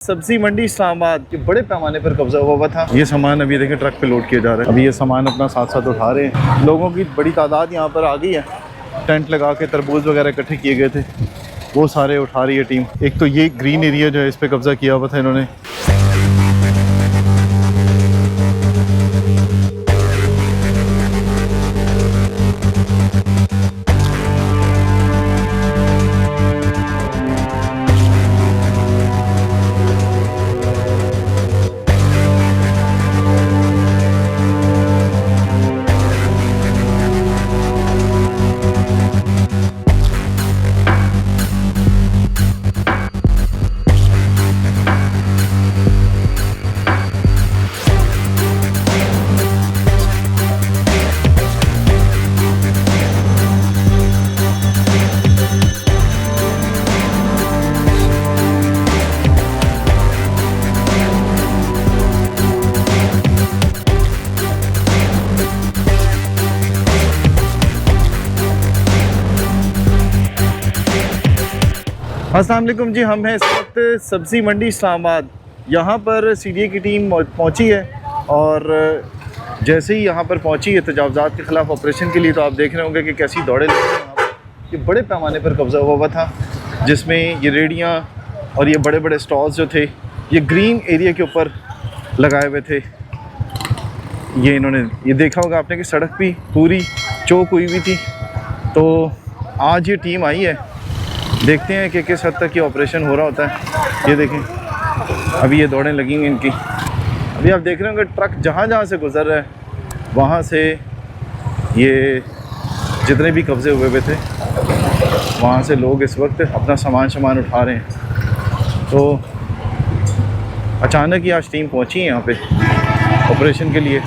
सब्जी मंडी इस्लामाबाद के बड़े पैमाने पर कब्जा हुआ था। ये सामान अभी देखें ट्रक पे लोड किया जा रहा है। अभी ये सामान अपना साथ साथ उठा रहे हैं। लोगों की बड़ी तादाद यहाँ पर आ गई है। टेंट लगा के तरबूज वगैरह इकट्ठे किए गए थे, वो सारे उठा रही है टीम। एक तो ये ग्रीन एरिया जो है इस पे कब्जा किया हुआ था इन्होंने। अस्सलाम वालेकुम जी, हम हैं इस वक्त सब्ज़ी मंडी इस्लामाबाद। यहाँ पर सीडीए की टीम पहुँची है और जैसे ही यहाँ पर पहुँची है तजावज़ात के ख़िलाफ़ ऑपरेशन के लिए, तो आप देख रहे होंगे कि कैसी दौड़े लगी हैं यहाँ पर। ये बड़े पैमाने पर कब्ज़ा हुआ था, जिसमें ये रेडियाँ और ये बड़े बड़े स्टॉल्स जो थे ये ग्रीन एरिया के ऊपर लगाए हुए थे। ये इन्होंने ये देखा होगा आपने कि सड़क भी पूरी चौक हुई हुई थी। तो आज ये टीम आई है, देखते हैं कि किस हद तक ये ऑपरेशन हो रहा होता है। ये देखें अभी ये दौड़ें लगी हुई इनकी। अभी आप देख रहे होंगे ट्रक जहाँ जहाँ से गुज़र रहा है वहाँ से ये जितने भी कब्ज़े हुए थे वहाँ से लोग इस वक्त अपना सामान उठा रहे हैं। तो अचानक ही आज टीम पहुँची है यहाँ पे ऑपरेशन के लिए।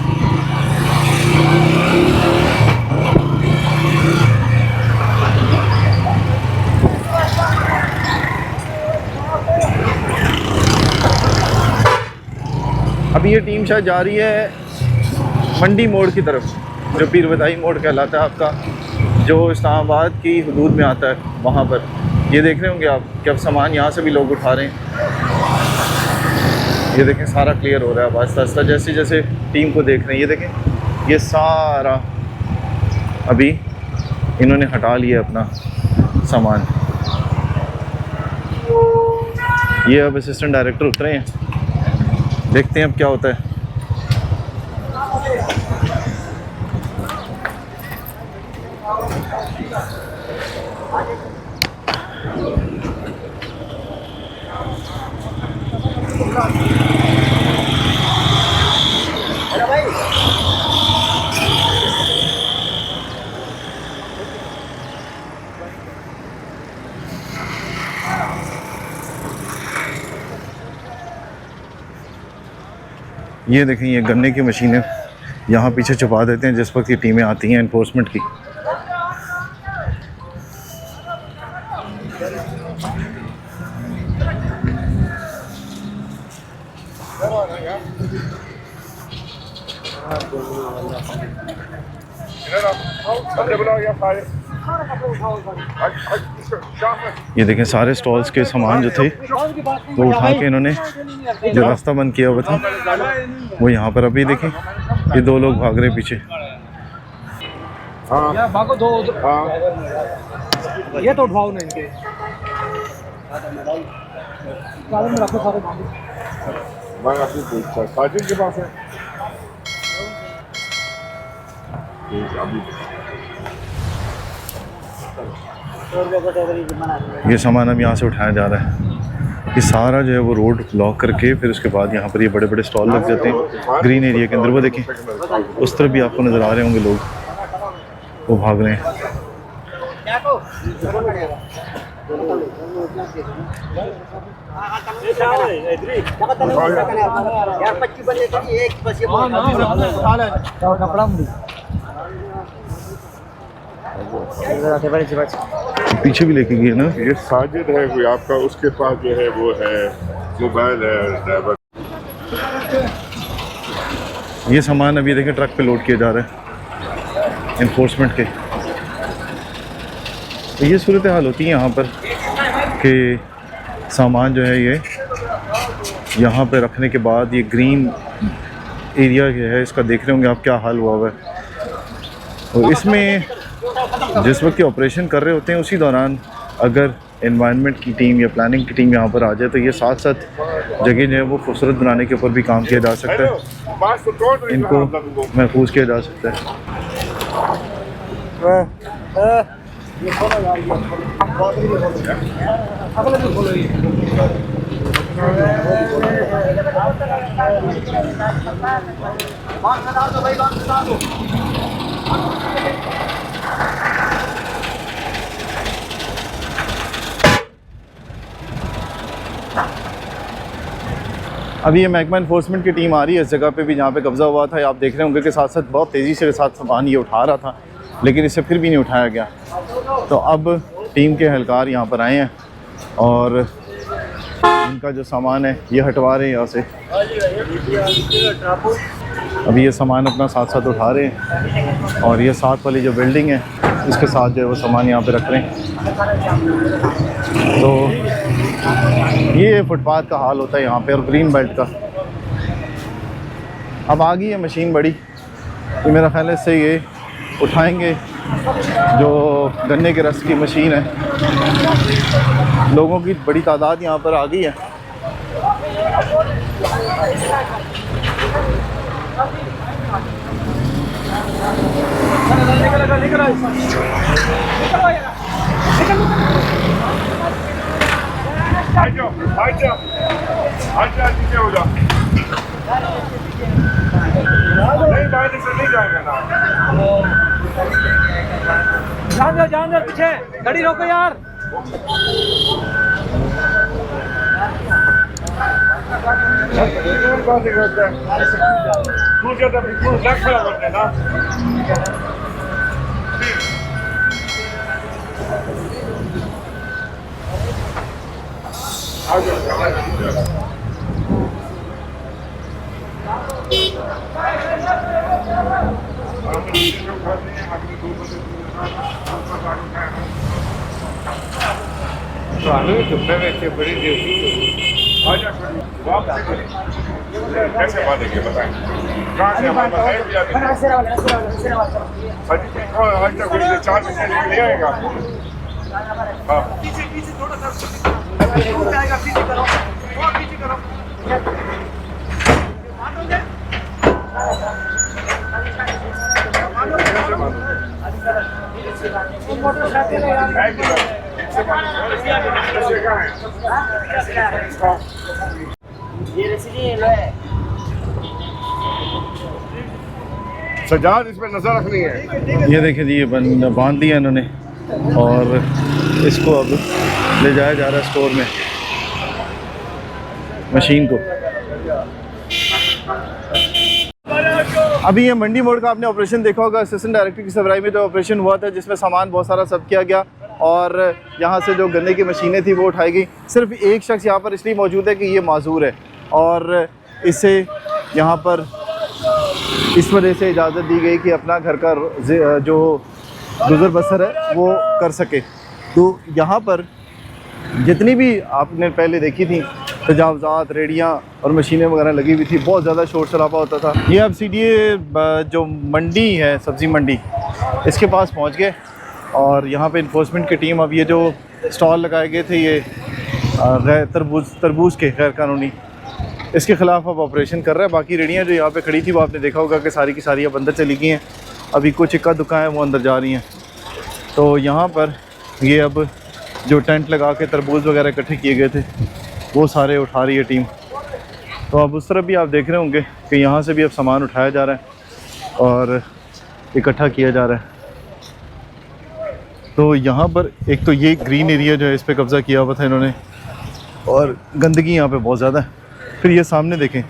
अभी ये टीम शायद जा रही है मंडी मोड़ की तरफ, जो पीर बदाई मोड़ कहलाता है आपका, जो इस्लामाबाद की हदूद में आता है वहाँ पर। ये देख रहे होंगे आप कि अब सामान यहाँ से भी लोग उठा रहे हैं। ये देखें सारा क्लियर हो रहा है आस्ता आस्ता, जैसे जैसे टीम को देख रहे हैं। ये देखें ये सारा अभी इन्होंने हटा लिया अपना सामान। ये अब असिस्टेंट डायरेक्टर उतरे हैं, देखते हैं अब क्या होता है। ये देखें ये गन्ने की मशीनें यहाँ पीछे छुपा देते हैं जिस वक्त ये टीमें आती हैं एनफोर्समेंट की। ये देखें सारे स्टॉल्स के सामान जो थे वो उठा के इन्होंने जो रास्ता बंद किया हुआ था वो यहाँ पर। अभी देखें ये दो लोग भाग रहे पीछे। ये तो उठाओ ना इनके साजिद के पास है। ये सामान अब यहाँ से उठाया जा रहा है। ये सारा जो है वो रोड ब्लॉक करके फिर उसके बाद यहाँ पर ये बड़े बड़े स्टॉल लग जाते हैं ग्रीन एरिया के अंदर। वो देखें उस तरफ भी आपको नज़र आ रहे होंगे लोग, वो भाग रहे हैं। पीछे भी लेके गए ना। ये साजिद है कोई आपका, उसके पास जो है वो है मोबाइल है ड्राइवर। ये सामान अभी देखें ट्रक पे लोड किया जा रहा है इन्फोर्समेंट के। तो ये सूरत हाल होती है यहाँ पर कि सामान जो है ये यहाँ पे रखने के बाद ये ग्रीन एरिया है इसका देख रहे होंगे आप क्या हाल हुआ हुआ है। और इसमें जिस वक्त ये ऑपरेशन कर रहे होते हैं उसी दौरान अगर एनवायरनमेंट की टीम या प्लानिंग की टीम यहाँ पर आ जाए तो ये साथ साथ जगह जो है वो खूबसूरत बनाने के ऊपर भी काम किया जा सकता है, इनको महफूज किया जा सकता है। अभी ये महकमा इन्फोर्समेंट की टीम आ रही है इस जगह पे भी जहाँ पे कब्ज़ा हुआ था। आप देख रहे होंगे कि साथ साथ बहुत तेज़ी से साथ सामान ये उठा रहा था, लेकिन इसे फिर भी नहीं उठाया गया। तो अब टीम के एहलकार यहाँ पर आए हैं और इनका जो सामान है ये हटवा रहे हैं यहाँ से। अभी ये सामान अपना साथ साथ उठा रहे हैं और ये साथ वाली जो बिल्डिंग है इसके साथ जो है वो सामान यहाँ पे रख रहे हैं। तो ये फुटपाथ का हाल होता है यहाँ पे और ग्रीन बेल्ट का। अब आ गई है मशीन बड़ी, ये मेरा ख्याल है इससे ये उठाएंगे जो गन्ने के रस की मशीन है। लोगों की बड़ी तादाद यहाँ पर आ गई है। जान दो पीछे गाड़ी रोको यार। बड़ी कैसे बांधेंगे बताएं? कहाँ से हमारे पास है भी आते हैं? आज तक 4 महीने ले आएगा। हाँ पीछे थोड़ा सा जाएगा, पीछे करो, पीछे करो। सजाद इस पर नजर रखनी है। ये देखिए जी ये बांध दिया इन्होंने और इसको अब ले जाया जा रहा है स्टोर में मशीन को। अभी ये मंडी मोड़ का आपने ऑपरेशन देखा होगा, असिस्टेंट डायरेक्टर की सरबराही में जो ऑपरेशन हुआ था जिसमें सामान बहुत सारा सब किया गया और यहाँ से जो गन्ने की मशीनें थी वो उठाई गई। सिर्फ एक शख्स यहाँ पर इसलिए मौजूद है कि ये माजूर है और इसे यहाँ पर इस वजह से इजाज़त दी गई कि अपना घर का जो गुज़र बसर है वो कर सके। तो यहाँ पर जितनी भी आपने पहले देखी थी तजावज़ात, रेडियाँ और मशीनें वगैरह लगी हुई थी, बहुत ज़्यादा शोर शराबा होता था। ये अब CDA जो मंडी है, सब्ज़ी मंडी, इसके पास पहुँच गए और यहाँ पे इन्फोर्समेंट की टीम अब ये जो स्टॉल लगाए गए थे ये तरबूज के गैर कानूनी, इसके ख़िलाफ़ अब ऑपरेशन कर रहा है। बाकी रेडियाँ जो यहाँ पे खड़ी थी वो आपने देखा होगा कि सारी की सारी अब अंदर चली गई हैं। अभी कुछ इक्का दुक्का है वो अंदर जा रही हैं। तो यहाँ पर ये अब जो टेंट लगा के तरबूज वगैरह इकट्ठे किए गए थे वो सारे उठा रही है टीम। तो अब उस तरफ भी आप देख रहे होंगे कि यहाँ से भी अब सामान उठाया जा रहा है और इकट्ठा किया जा रहा है। तो यहाँ पर एक तो ये ग्रीन एरिया जो है इस पर कब्ज़ा किया हुआ था इन्होंने और गंदगी यहाँ पे बहुत ज़्यादा है। फिर ये सामने देखें,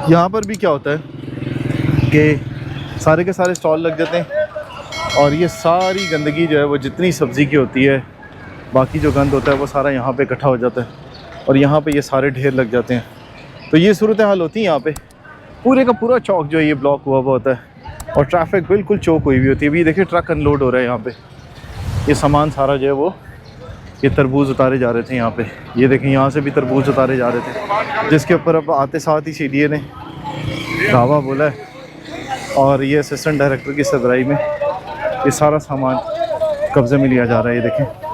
यहाँ पर भी क्या होता है कि सारे के सारे स्टॉल लग जाते हैं और ये सारी गंदगी जो है वो जितनी सब्ज़ी की होती है, बाकी जो गंद होता है वो सारा यहाँ पे इकट्ठा हो जाता है और यहाँ पे ये सारे ढेर लग जाते हैं। तो ये सूरत हाल होती है यहाँ पे। पूरे का पूरा चौक जो है ये ब्लॉक हुआ होता है और ट्रैफिक बिल्कुल चौक हुई हुई होती है। अभी देखिए ट्रक अनलोड हो रहा है यहाँ पे, ये सामान सारा जो है वो ये तरबूज उतारे जा रहे थे यहाँ पे। ये देखें यहाँ से भी तरबूज उतारे जा रहे थे, जिसके ऊपर अब आते साथ ही सीडीए ने धावा बोला है। और ये असिस्टेंट डायरेक्टर की सरबराही में ये सारा सामान कब्जे में लिया जा रहा है। ये देखें